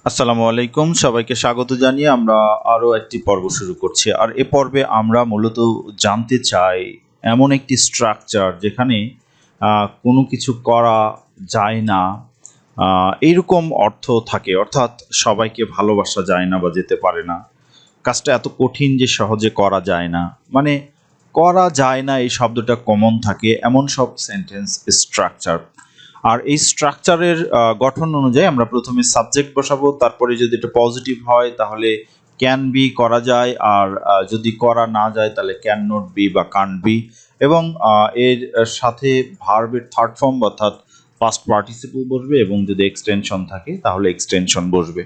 আসসালামু আলাইকুম, সবাইকে স্বাগত জানিয়ে আমরা আরও একটি পর্ব শুরু করছি। আর এ পর্বে আমরা মূলত জানতে চাই এমন একটি স্ট্রাকচার যেখানে কোনো কিছু করা যায় না এইরকম অর্থ থাকে, অর্থাৎ সবাইকে ভালোবাসা যায় না বা যেতে পারে না, কাজটা এত কঠিন যে সহজে করা যায় না, মানে করা যায় না এই শব্দটা কমন থাকে এমন সব সেন্টেন্স স্ট্রাকচার। আর এই স্ট্রাকচারের গঠন অনুযায়ী আমরা প্রথমে সাবজেক্ট বসাবো, তারপরে যদি এটা পজিটিভ হয় তাহলে ক্যান বি করা যায়, আর যদি করা না যায় তাহলে ক্যান নট বি বা কান্ট বি, এবং এর সাথে ভার্বের থার্ড ফর্ম অর্থাৎ পাস্ট পার্টিসিপল বসবে, এবং যদি এক্সটেনশন থাকে তাহলে এক্সটেনশন বসবে।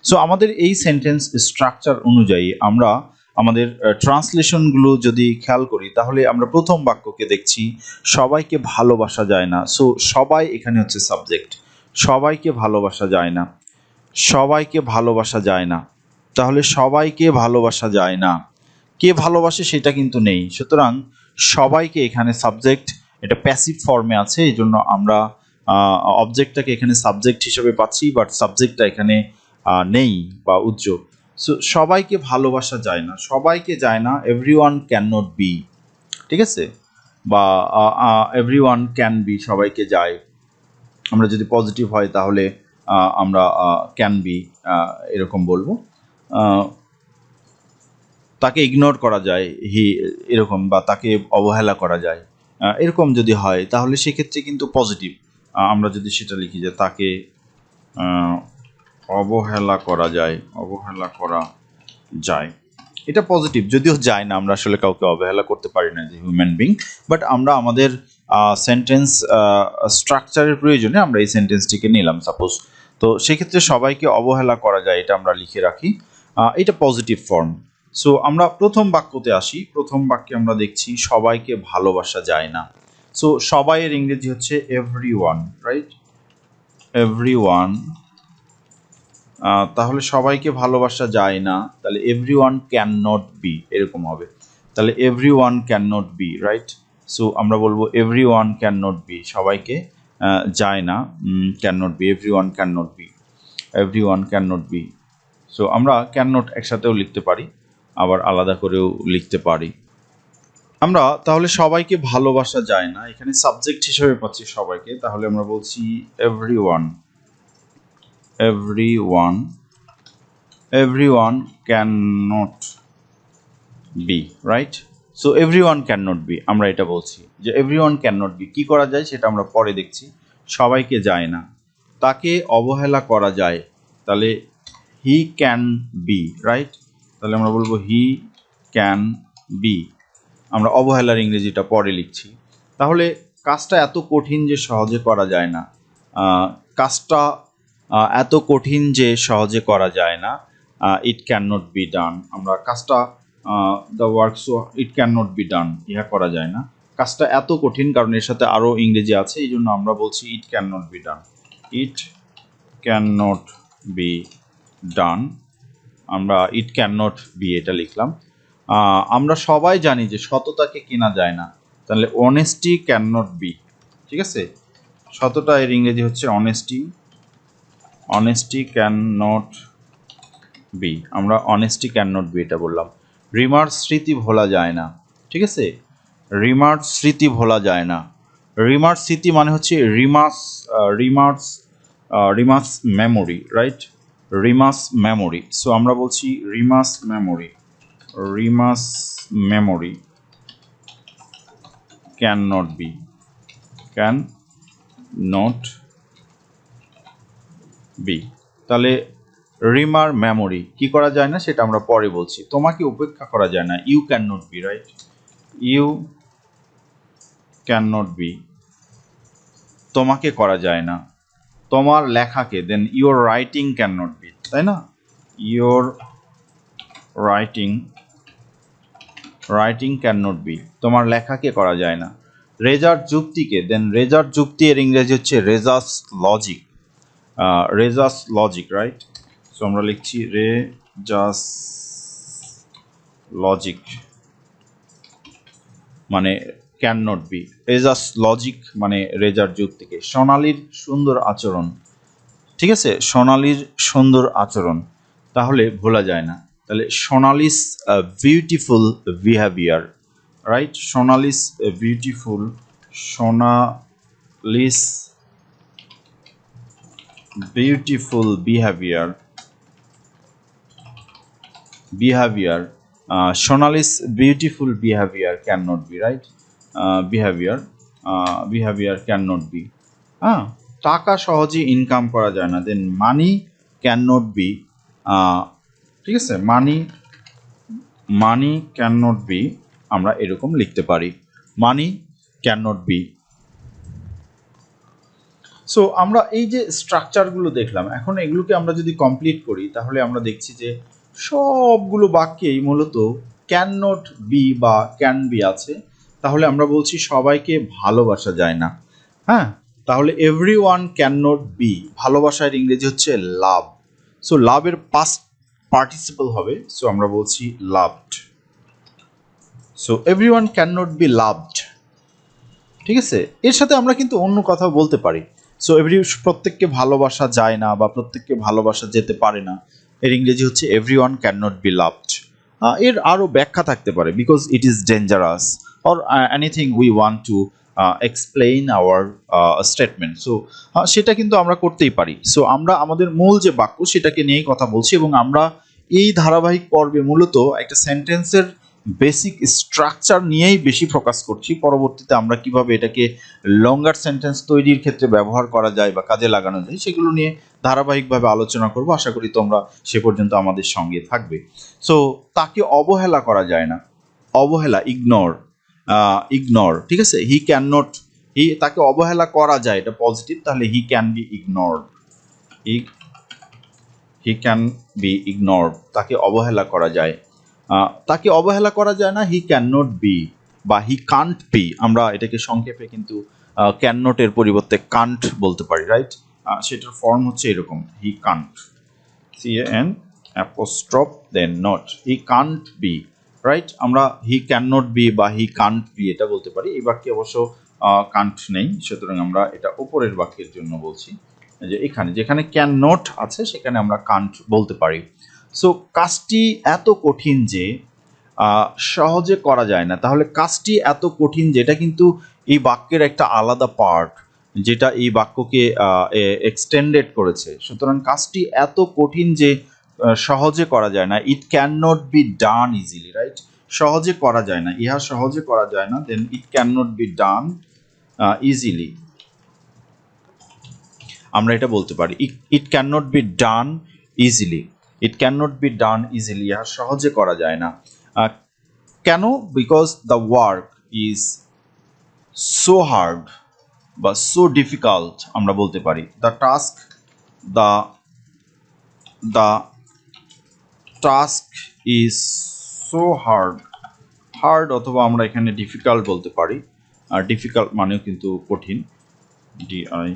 সো আমাদের এই সেন্টেন্স স্ট্রাকচার অনুযায়ী আমরা আমাদের ট্রান্সলেশনগুলো যদি খেয়াল করি তাহলে আমরা প্রথম বাক্যকে দেখছি সবাইকে ভালোবাসা যায় না। সো সবাই এখানে হচ্ছে সাবজেক্ট, সবাইকে ভালোবাসা যায় না, সবাইকে ভালোবাসা যায় না। তাহলে সবাইকে ভালোবাসা যায় না, কে ভালোবাসে সেটা কিন্তু নেই, সুতরাং সবাইকে এখানে সাবজেক্ট, এটা প্যাসিভ ফর্মে আছে, এই জন্য আমরা অবজেক্টটাকে এখানে সাবজেক্ট হিসেবে পাচ্ছি, বাট সাবজেক্টটা এখানে নেই বা উজ্জ্বল। সো সবাইকে ভালোবাসা যায় না, সবাইকে যায় না, এভরিওয়ান ক্যান নট বি, ঠিক আছে, বা এভরিওয়ান ক্যান বি, সবাইকে যায়। আমরা যদি পজিটিভ হয় তাহলে আমরা ক্যান বি এরকম বলবো। তাকে ইগনোর করা যায়, হি এরকম, বা তাকে অবহেলা করা যায়, এরকম যদি হয় তাহলে সেক্ষেত্রে কিন্তু পজিটিভ। আমরা যদি সেটা লিখি যে তাকে অবহেলা করা যায়, অবহেলা করা যায়, এটা পজিটিভ। যদিও যায় না, আমরা আসলে কাউকে অবহেলা করতে পারি না যে হিউম্যান বিং, বাট আমরা আমাদের সেন্টেন্স স্ট্রাকচারের প্রয়োজনে আমরা এই সেন্টেন্সটিকে নিলাম সাপোজ। তো সেক্ষেত্রে সবাইকে অবহেলা করা যায়, এটা আমরা লিখে রাখি, এটা পজিটিভ ফর্ম। সো আমরা প্রথম বাক্যতে আসি। প্রথম বাক্যে আমরা দেখছি সবাইকে ভালোবাসা যায় না। সো সবাইয়ের ইংরেজি হচ্ছে এভরিওয়ান, রাইট, এভরিওয়ান। তাহলে সবাইকে ভালোবাসা যায় না, তাহলে এভরিওয়ান ক্যান নট বি এরকম হবে। তাহলে everyone can not be, right. So আমরা বলবো এভরিওয়ান ক্যান নট বি, সবাইকে যায় না, can not be, everyone can not be, everyone can not be. So আমরা ক্যান নট একসাথেও লিখতে পারি, আবার আলাদা করেও লিখতে পারি। আমরা তাহলে সবাইকে ভালোবাসা যায় না, এখানে সাবজেক্ট হিসেবে পাচ্ছি সবাইকে, তাহলে আমরা বলছি everyone, everyone, everyone cannot be, right? So everyone cannot be, আমরা এটা বলছি যে everyone cannot be, কি করা যায় সেটা আমরা পরে দেখছি। সবাইকে যায় না, তাকে অবহেলা করা যায়, তাহলে he can be, right? তাহলে আমরা বলবো he can be, আমরা অবহেলার ইংরেজিটা পরে লিখছি। তাহলে কাজটা এত কঠিন যে সহজে করা যায় না, কাজটা এত কঠিন যে সহজে করা যায় না, ইট ক্যান নট বি ডান, আমরা কাজটা the work, so it can not be ডান, ইহা করা যায় না, কাজটা এত কঠিন, কারণ এর সাথে আরও ইংরেজি আছে, এই জন্য আমরা বলছি ইট can not be done, it can not be ডান, আমরা ইট ক্যান নট বি এটা লিখলাম। আমরা সবাই জানি যে সততাকে কেনা যায় না, তাহলে অনেস্টি ক্যান নট বি, ঠিক আছে, সততা এর ইংরেজি হচ্ছে honesty, honesty can not be, আমরা অনেস্টি ক্যান নট বি এটা বললাম। রিমার স্মৃতি ভোলা যায় না, ঠিক আছে, রিমার স্মৃতি ভোলা যায় না, রিমার স্মৃতি মানে হচ্ছে Rima's memory, right, Rima's memory. So আমরা বলছি Rima's memory, Rima's memory can not be, can not be. তাহলে রিমার মেমোরি কি করা যায় না সেটা আমরা পরে বলছি। তোমাকে উপেক্ষা করা যায় না, you can not be, right, you can not be, তোমাকে করা যায় না। তোমার লেখাকে, then your writing can not be, তাই না, your writing, writing can not be, তোমার লেখাকে করা যায় না। রেজার যুক্তিকে, দেন রেজার যুক্তি এর ইংরেজি হচ্ছে রেজাস লজিক, রেজাস লজিক, রাইট। সো আমরা লিখছি রেজাস লজিক মানে ক্যান নট বি, রেজাস লজিক মানে রেজার যুক্তিকে। সোনালীর সুন্দর আচরণ, ঠিক আছে, সোনালীর সুন্দর আচরণ, তাহলে ভোলা যায় না। তাহলে Sonali's beautiful behaviour, right? Sonali's beautiful, Sonali's beautiful behaviour, Sonali's beautiful behavior cannot be, right? Behavior cannot be. হ্যাঁ, টাকা সহজে ইনকাম করা যায় না, দেন মানি ক্যান নট বি, ঠিক আছে, মানি ক্যান নট বি, আমরা এরকম লিখতে পারি, money can not be. So আমরা এই যে স্ট্রাকচারগুলো দেখলাম, এখন এগুলোকে আমরা যদি কমপ্লিট করি তাহলে আমরা দেখছি যে সবগুলো বাক্যেই মূলত ক্যান নট বি বা ক্যান বি আছে। তাহলে আমরা বলছি সবাইকে ভালোবাসা যায় না। হ্যাঁ, তাহলে এভরিওয়ান ক্যান নট বি, ভালোবাসার ইংরেজি হচ্ছে লাভ। সো লাভের পাস্ট পার্টিসিপল হবে, সো আমরা বলছি loved. So everyone can not be loved, ঠিক আছে। এর সাথে আমরা কিন্তু অন্য কথা বলতে পারি। সো প্রত্যেককে ভালোবাসা যায় না বা প্রত্যেককে ভালোবাসা যেতে পারে না, এর ইংরেজি হচ্ছে everyone can not be loved. এর আরও ব্যাখ্যা থাকতে পারে, because it is dangerous or anything we want to explain our statement. So সেটা কিন্তু আমরা করতেই পারি। সো আমরা আমাদের মূল যে বাক্য সেটাকে নিয়েই কথা বলছি, এবং আমরা এই ধারাবাহিক পর্বে মূলত একটা সেন্টেন্সের বেসিক স্ট্রাকচার নিয়েই বেশি ফোকাস করছি। পরবর্তীতে আমরা কিভাবে এটাকে লঙ্গার সেন্টেন্স তৈরির ক্ষেত্রে ব্যবহার করা যায় বা কাজে লাগানো যায় সেগুলো নিয়ে ধারাবাহিকভাবে আলোচনা করব। আশা করি তোমরা সে পর্যন্ত আমাদের সঙ্গে থাকবে। সো তাকে অবহেলা করা যায় না, অবহেলা, ইগনোর, ইগনোর, ঠিক আছে। হি ক্যান নট, তাকে অবহেলা করা যায়, এটা পজিটিভ, তাহলে he can be ignored, he can be ignored, তাকে অবহেলা করা যায়। তাকে অবহেলা করা যায় না, হি ক্যান নট বি বা হি কান্ট বি, আমরা এটাকে সংক্ষেপে কিন্তু ক্যান নট এর পরিবর্তে কান্ট বলতে পারি, রাইট? সেটার ফর্ম হচ্ছে এরকম, he can't, CAN apostrophe then not, he can't be, right? আমরা হি ক্যান নট বি বা হি কান্ট বি এটা বলতে পারি। এই বাক্যে অবশ্য কান্ট নেই, সুতরাং আমরা এটা উপরের বাক্যের জন্য বলছি, যে এখানে যেখানে ক্যান নট আছে সেখানে আমরা কান্ট বলতে পারি। সো কাজটি এত কঠিন যে সহজে করা যায় না, তাহলে কাজটি এত কঠিন যেটা কিন্তু এই বাক্যের একটা আলাদা পার্ট, যেটা এই বাক্যকে এক্সটেন্ডেড করেছে। সুতরাং কাজটি এত কঠিন যে সহজে করা যায় না, it can not be done easily, right? সহজে করা যায় না, ইহা সহজে করা যায় না, then it can not be done easily, আমরা এটা বলতে পারি, it can not be done easily, it can not be done easily, ইহা সহজে করা যায় না। কেন? Because the work is so hard বা সো ডিফিকাল্ট, আমরা বলতে পারি the task, the task is so hard, hard অথবা আমরা এখানে ডিফিকাল্ট বলতে পারি, আর ডিফিকাল্ট মানেও কিন্তু কঠিন, DI,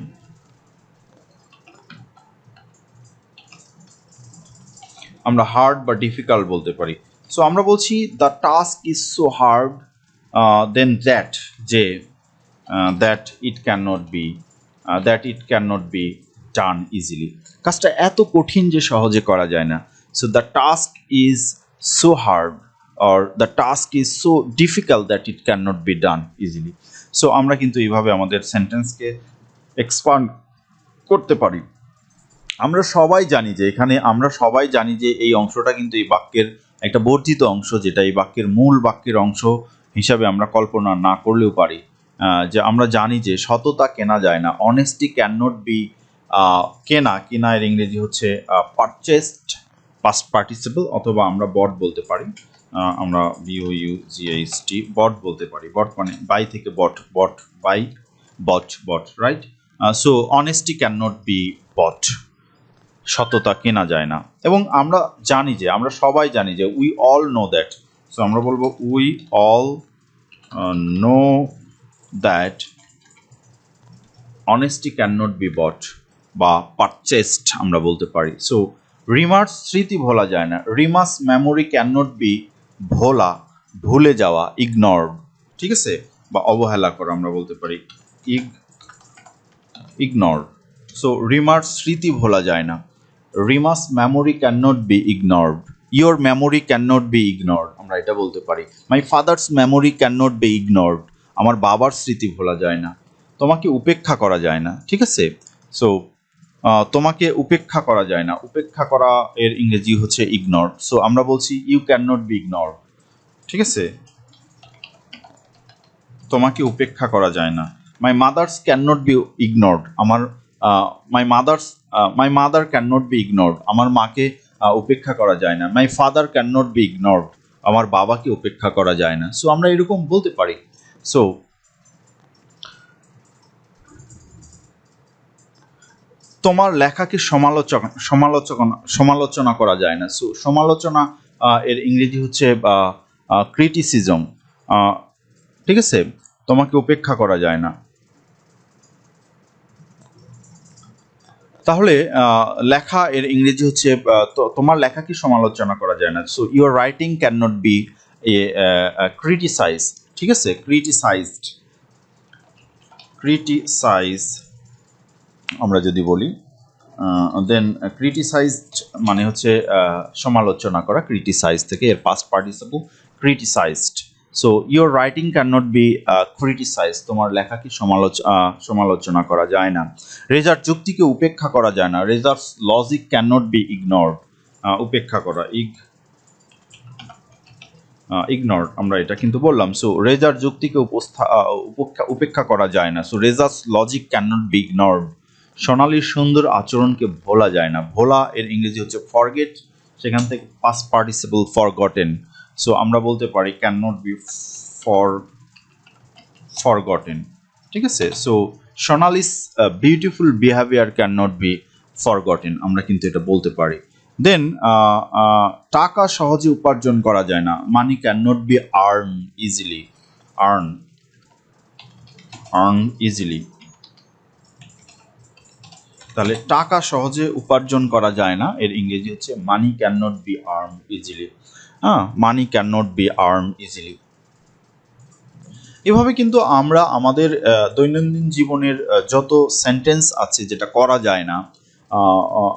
আমরা হার্ড বা ডিফিকাল্ট বলতে পারি। সো আমরা বলছি the task is so hard, then that, যে that it can not be done easily, কাজটা এত কঠিন যে সহজে করা যায় না। So the task is so hard or the task is so difficult that it can not be done easily. So আমরা কিন্তু এইভাবে আমাদের সেন্টেন্সকে এক্সপান্ড করতে পারি। আমরা সবাই জানি যে এই অংশটা কিন্তু এই বাক্যের একটা বর্ধিত অংশ, যেটা এই বাক্যের মূল বাক্যের অংশ হিসাবে আমরা কল্পনা না করলেও পারি। যে আমরা জানি যে সততা কেনা যায় না, অনেস্টি ক্যান নট বি কেনা এর ইংরেজি হচ্ছে পারচেসড পাস্ট পার্টিসিপল, অথবা আমরা বট বলতে পারি, আমরা BOUGHT বট বলতে পারি। বট মানে বাই থেকে bought buy, bought, right? So honesty can not be bought, সততা কেনা যায় না। এবং আমরা সবাই জানি যে we all know that, so আমরা বলবো we all know that honesty can not be bought বা পারচেসড আমরা বলতে পারি। সো রিমার স্মৃতি ভোলা যায় না, Rima's memory can not B ভুলে যাওয়া, ইগনোরড, ঠিক আছে, বা অবহেলা করা আমরা বলতে পারি ইগনোর। সো রিমার স্মৃতি ভোলা যায় না। Rima's memory can not be ignored. Your memory can not be ignored, আমরা এটা বলতে পারি। My father's memory can not be ignored, আমার বাবার স্মৃতি ভোলা যায় না। তোমাকে উপেক্ষা করা যায় না, ঠিক আছে। সো তোমাকে উপেক্ষা করা যায় না, উপেক্ষা করা এর ইংরেজি হচ্ছে ইগনোর। সো আমরা বলছি you can not be ignore, ঠিক আছে। তোমাকে উপেক্ষা করা যায় না। My mother's can not be ignored, আমার my mother can not be ignored, আমার মাকে উপেক্ষা করা যায় না। My father can not be ignored, আমার বাবাকে উপেক্ষা করা যায় না। সো আমরা এরকম বলতে পারি। সো তোমার লেখাকে সমালোচনা করা যায় না। সো সমালোচনা এর ইংরেজি হচ্ছে ক্রিটিসিজম, ঠিক আছে। তোমাকে উপেক্ষা করা যায় না। তাহলে লেখা এর ইংরেজি হচ্ছে তোমার লেখাকে সমালোচনা করা যায় না। So your writing can not be criticise, ঠিক আছে। ক্রিটিসাইজ আমরা যদি বলি, দেন ক্রিটিসাইজড মানে হচ্ছে সমালোচনা করা, ক্রিটিসাইজ থেকে এর past participle criticised. So your writing can not be criticise, তোমার লেখাকে সমালোচনা করা যায় না। রেজার যুক্তিকে উপেক্ষা করা যায় না। রেজার্স logic can not be ignored, উপেক্ষা করা, ইগনোর আমরা এটা কিন্তু বললাম। সো রেজার যুক্তিকে উপেক্ষা করা যায় না। So Reza's logic can not be ignored. সোনালীর সুন্দর আচরণকে ভোলা যায় না। ভোলা এর ইংরেজি হচ্ছে ফরগেট, সেখান থেকে পাস্ট পার্টিসিপল ফরগটেন। সো আমরা বলতে পারি ক্যান নট বি ফরগটেন, ঠিক আছে। So Sonali's beautiful behaviour can not be forgotten, আমরা কিন্তু এটা বলতে পারি। দেন টাকা সহজে উপার্জন করা যায় না। Money can not be earn easily, earn easily. তাহলে টাকা সহজে উপার্জন করা যায় না এর ইংরেজি হচ্ছে money can not be earn easily. Money can not be earn easily. এভাবে কিন্তু আমরা আমাদের দৈনন্দিন জীবনের যত সেন্টেন্স আছে যেটা করা যায় না,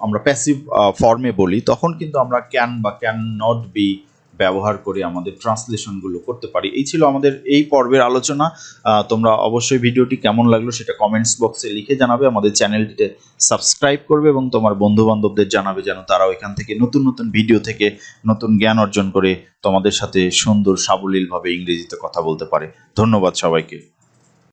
আমরা প্যাসিভ ফর্মে বলি, তখন কিন্তু আমরা ক্যান বা ক্যান নট বি ব্যবহার করে আমাদের ট্রান্সলেশনগুলো করতে পারি। এই ছিল আমাদের এই পর্বের আলোচনা। তোমরা অবশ্যই ভিডিওটি কেমন লাগলো সেটা কমেন্টস বক্সে লিখে জানাবে, আমাদের চ্যানেলটিতে সাবস্ক্রাইব করবে এবং তোমার বন্ধু বান্ধবদের জানাবে যেন তারাও এখান থেকে নতুন নতুন ভিডিও থেকে নতুন জ্ঞান অর্জন করে তোমাদের সাথে সুন্দর সাবলীলভাবে ইংরেজিতে কথা বলতে পারে। ধন্যবাদ সবাইকে।